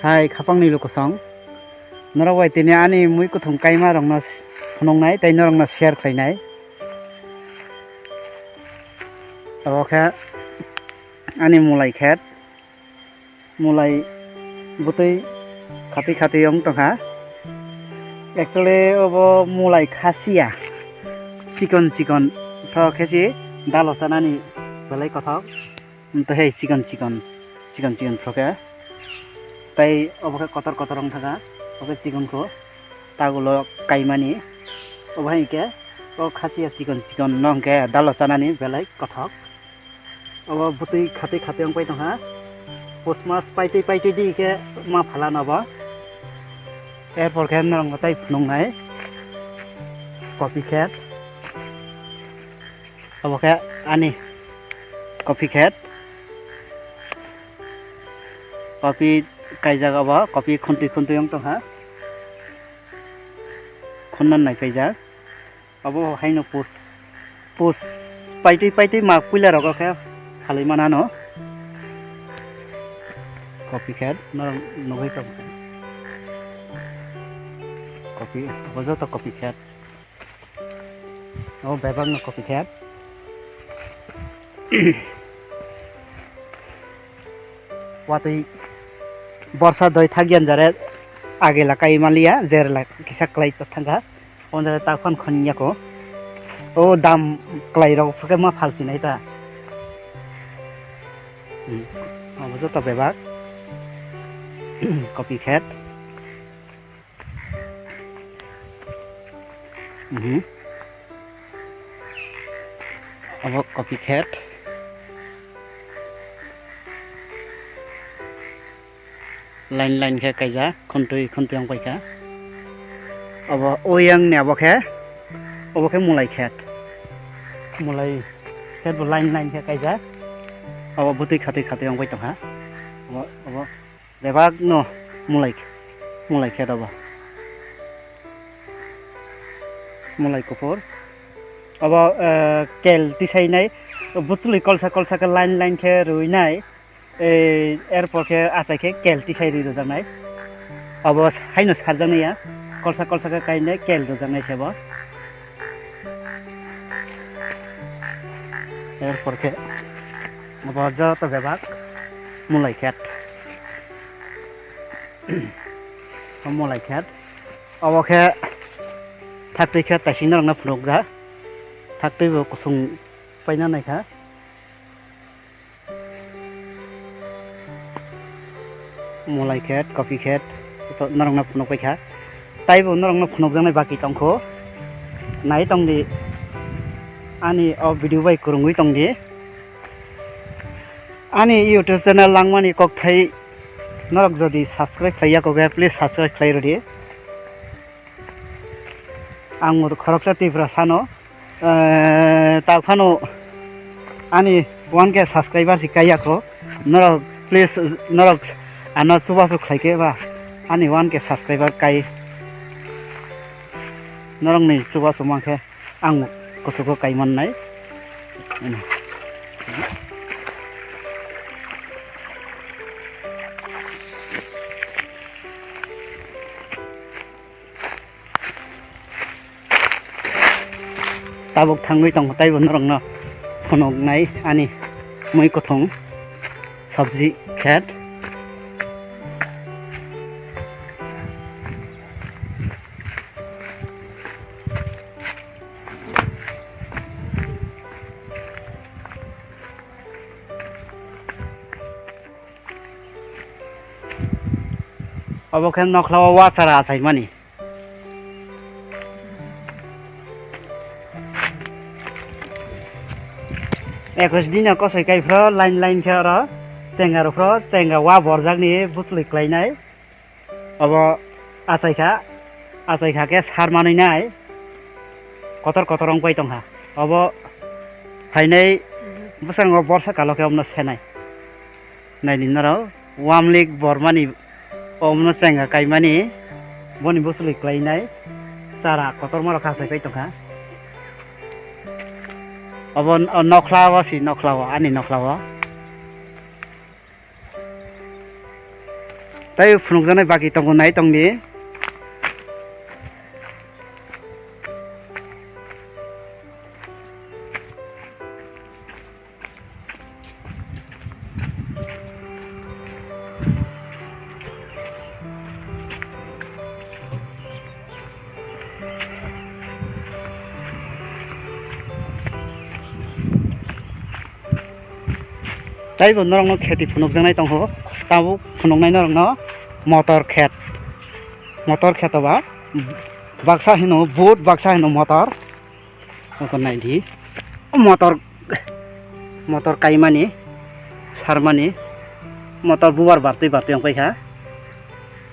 Hai khapang ni lokosong narawai tini ani mui kuthum kaima rongna phunongnai tei norongna share khlainai oke ani mulai khet mulai butui khati khati yong tongha actually obo mulai khasia sikon sikon fro khesi dalosanani belai kothok to hei sikon froke tai oboke kotor kotorong thaga oke sikon ko tagulo kaimani obai ke o khasia sikon nongke dalosanani belai kothok obo butui khati khati yong pai tongha posmas paiti di ke ma phala naba এরপর খেন রংটাই নংনাই coffee খেত অবকে আনি coffee খেত coffee কাইজা গাবা coffee খুন্তি यं तंहा खुन्नन नाय काइजा अबो हाइनो पोस पाइटि मा पुइला रग खे खालै माना न कफि खेत नरं नगै का kopi bozo to kopi khat oh bebang no kopi khat watui borsa doi thagyan jare age la kai malia zer la kisa klai to thanga ondare ta khon khnya ko o dam klai ro phake ma phalchi nai ta bozo to bebak kopi khat अब coffee खेत line के काइजा खुंतुयं पाइका अब ओयं ने अबखे मुलाई खेत line के काइजा अब बुतुई खाती यं पाइ तंहा अब बेबाग न मुलाई खेत अब mulai kopor abo kel tisainai butuli kolsa ke line ke ruinai airport ke asai ke kel tisai ri rojanai abo haino sarjanai ya kolsa ke kainai kel rojanai sebo airport ke abo ja to bebak mulai khet mulai khet abo ke थाक्टै खे तासिना रंना फुनोगा थाक्टै बो कुसुं पाइना नायखा मलाई खेत coffee खेत तो नरंना फुनोक पाइखा ताइबो नरंना फुनोक जानाय बाकी तंखो नाय तंगदि आनि अ भिडियो बाय कुरुंगै तंगदि आनि YouTube चैनल लांगमानि ककथाय नरक जदि सब्सक्राइब खाया कगे प्लीज सब्सक्राइब खायरोदि आं खरकसा तीव्र सानो ताफानो आनी 1K सब्सक्राइबर सिकाया को नरक प्लीज नरक आना सुबासु खाइके बा आनी 1K सब्सक्राइबर काई नरक नै सुबासु माखे आं कसुको काई मननाय tabuk thangui tong tai bon rong no phonok nai ani moi kothong sabji khat abo khan nokhlawa wa sara sai mani एकस दिन कसै काइफ्र लाइन खेर चेंगारफ्र चेंगा वा बरजाकनि बुसुलै क्लाइनाय अब आचाइखा के सार मानैनाय कतर रंग पाइ तंहा अब फाइनाय बुसांग बर्षा कालके अमन सेनाय नायनि नर वामलिक बर्मानि अमन चेंगा काइमानि बनि बुसुलै क्लाइनाय सारा कतर मर खासै पाइ तंहा अब नख्लावा ani nokhlawa tai phunukjanai baki tongo nai tongni tai bo norong no kheti phunukjanai tongho tabo phunuknai norong no motor khet ba baksa hino boat baksa hino motor ko nai di motor kaimani sarmani motor bubar bartui ang paikha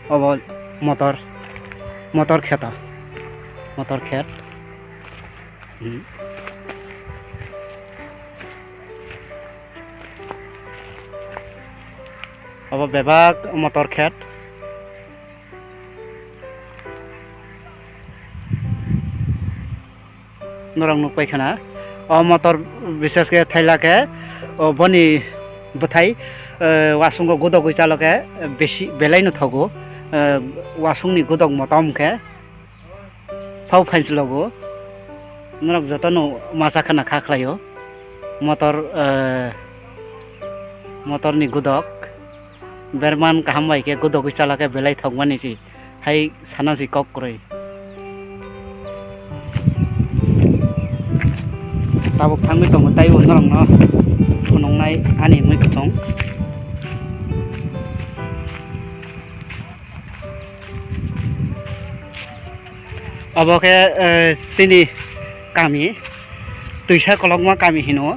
obo motor khet obo bebak motor khet norong nuk paikha o motor bises ke thaila ke o boni bthai wasung ko godok chalo ke beshi belai no thogo wasung ni godok motom ke phau phains logo norok jotono masa khana khaklayo motor ni godok berman kaham bai ke godok chala ke belai thogmani si hai sana si kok kroi tabuk thangmi tong tai norong no phunongnai ani moi kthong abo ke sini kami tuisa kolongma kami hino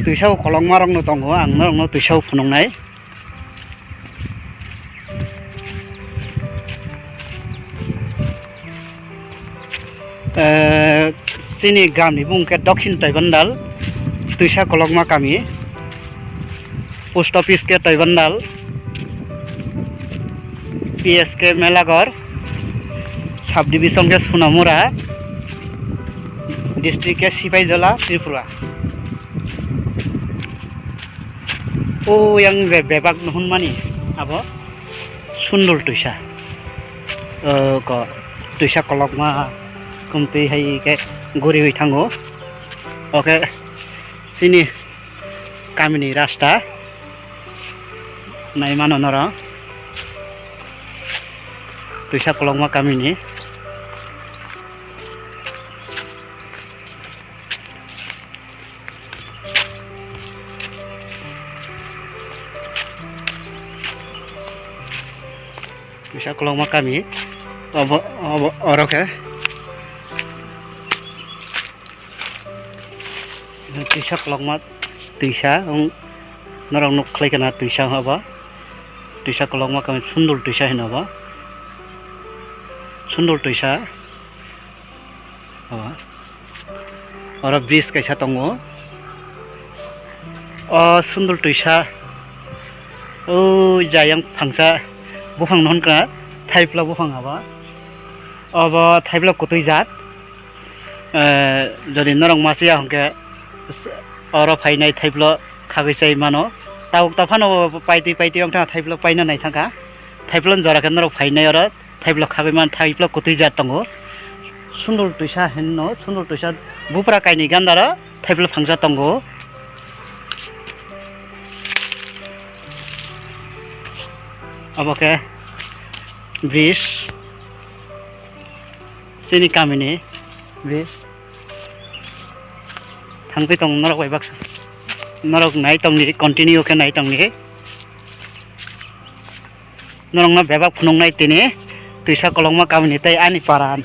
tuisa kolongma rong no tongo ang norong no tuisa phunongnai sini gami bungke dokhin Taibandal tuisa kolongma kami post office ke Taibandal PSK Melagor sub division ke Sunamura district ke Sipaijala Tripura o yang bebak nuhun mani abo sundul tuisa ko tuisa kolongma kumti hai ke guri hui thango oke sini kamini rasta nai mano nora tuisa kolongma kamini tuisa kolongma kami oroke tuisa kolongma tuisa norong nuk khlai kana tuisa haba tuisa kolongma kami sundul tuisa hinaba sundul tuisa haba ora bridge kaisa tongo o sundul tuisa o jayang phangsa bufang non ka thaipla bufang haba aba thaipla kotui jat jodi norong masia hongke oro phainai thaiplo khagisai mano tabuk tafano paiti ongta thaiplo paina nai thangka thaiplo jora ke norok phainai oro thaiplo khagai man thaiplo kotui jat tongo sundul tuisa henno sundul tuisa bupra kaini gandara thaiplo phangsa tongo aboke bridge sini kamini bridge thangpi tong norok bai baksa norok nai tong ni continue ke nai tong ni norok na bebak phunong nai tini tuisa kolongma kamini tai ani paran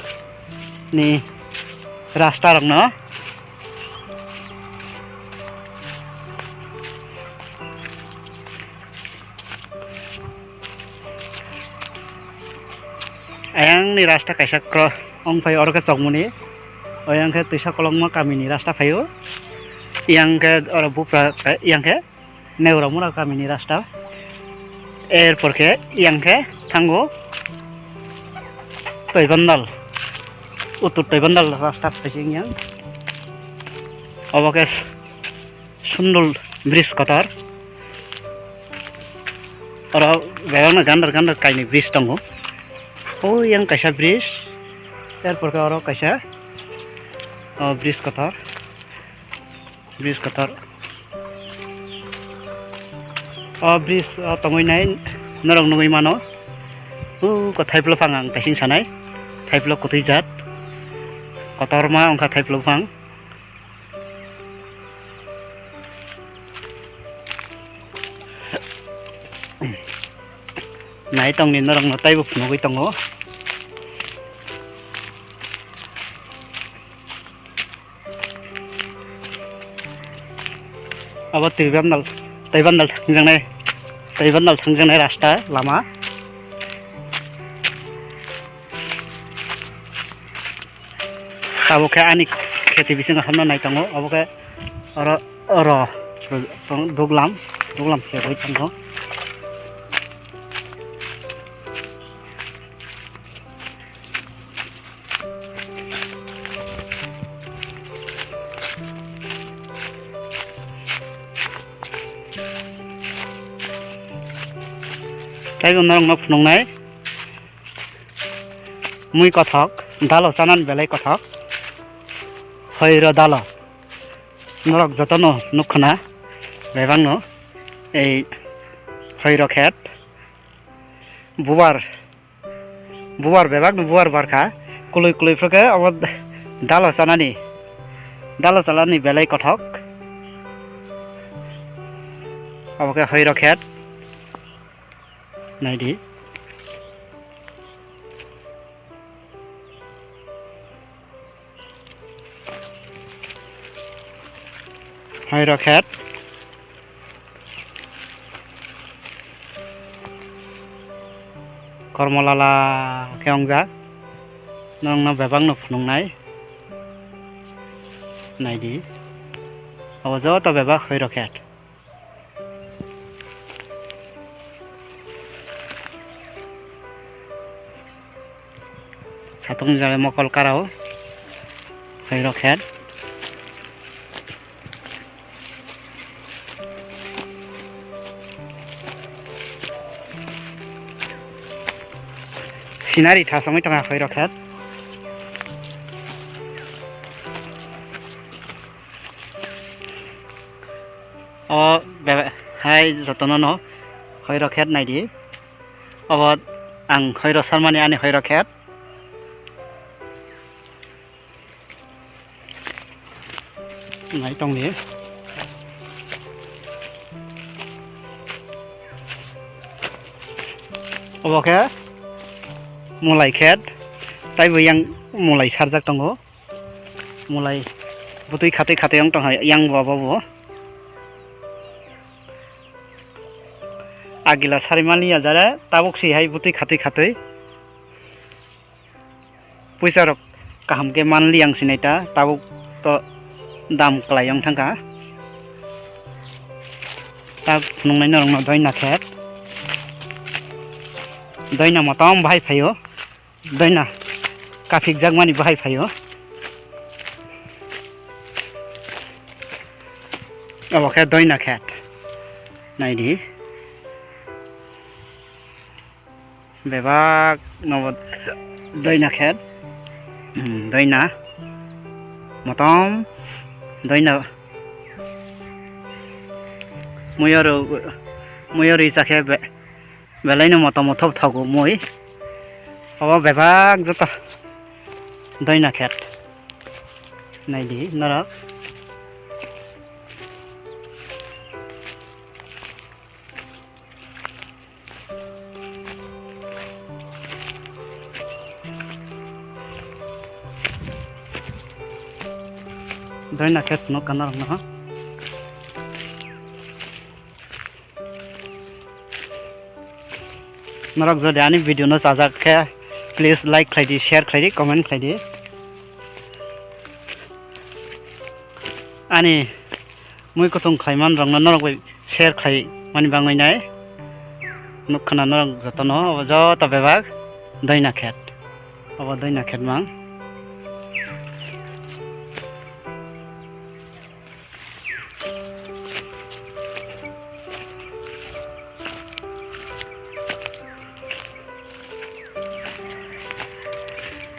ni rasta rok no ayang ni rasta kaisa kro ong phai oro ke chongmuni oyang ke tuisa kolongma kamini rasta phayo yang ke ora bupra yang ke neura mura kamini rasta erpor ke yang ke thango Taibandal utur Taibandal rasta phaising yang obo ke sundul bridge kotor ora bebang na gandar kaini bridge tongo o yang kaisa bridge erpor ke oro kaisa bridge kotor bridge tongoi nai norong nungoi mano ko thaiplo phang ang taising sanai thaiplo kotui jat kotor ma ongka thaiplo phang nai tong ni norong no taibo phunogoi tongo abo taibandal thangjangnai rasta lama abo ke ani kheti bising hamna nai tongo abo ke oro duglam ke hoi tongo taibo norong no phunongnai mui kothok dalo chanan belai kothok hoiro dalo norok jotono nukhona bebang no ei hoiro khet bubar bebang no bubar barkha kului phroke abo dalo chanani belai kothok abo ke hoiro khet naidi hoiro khet kormolala keongja nong no bebang no phunungnai naidi abo joto bebak hoiro khet satung jale mokol karao hoiro khet sinari thasongoi tonga hoiro khet o bebe hai jotono no hoiro khet naidi abo ang hoiro sarmani ani hoiro khet nai tong ni obo ke mulai khet taibo yang mulai sarjak tongo mulai butui khate ong tong yang babo agila sarimali ajara tabok si hai butui khate puisa rok kaham ke manli yang sinaita tabok to dam klayong thangka ta phunungnai norong no doina khet doina motom bahai phayo doina kafik jagmani bahai phayo abo khe doina khet naidi bebak no doina khet doina motom doina muyori sakhe belaino motom thop thago moi abo bebak joto doina khet naidi norok doina khet no kanarong no norok jodi ani video no sajak khe please like khlaidi share khlaidi comment khlaidi ani mui kutung khlaiman rong no norok share khlai mani bangai nai nukhana norok jotono joto bebak doina khet abo doina khet mang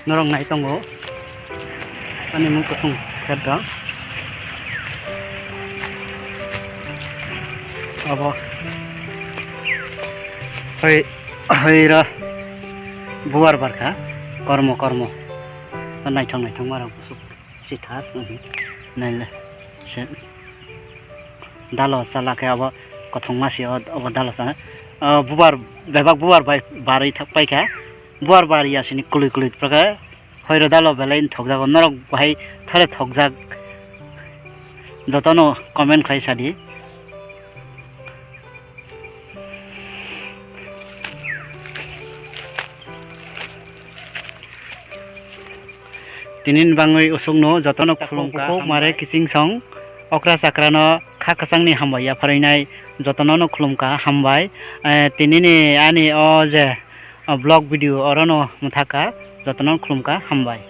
norong nai tongo ani mung kusung khet dong abo hoi ra buar barkha kormo naithong marang kusuk sithas naile se dalo sala ke abo kothong masi abo dalo sa buar bebak buar bari thak pai kha buar bari asini kului praka hoiro dalo belain thokjak norok bahai thare thokjak jotono comment khai sadi tinin bangoi usungno jotono khulumka mare kising song okra sakrano kha kasangni hambaya pharinai jotono no khulumka hambai tinini ani o je blog video orono muthaka jotono khulumka hambai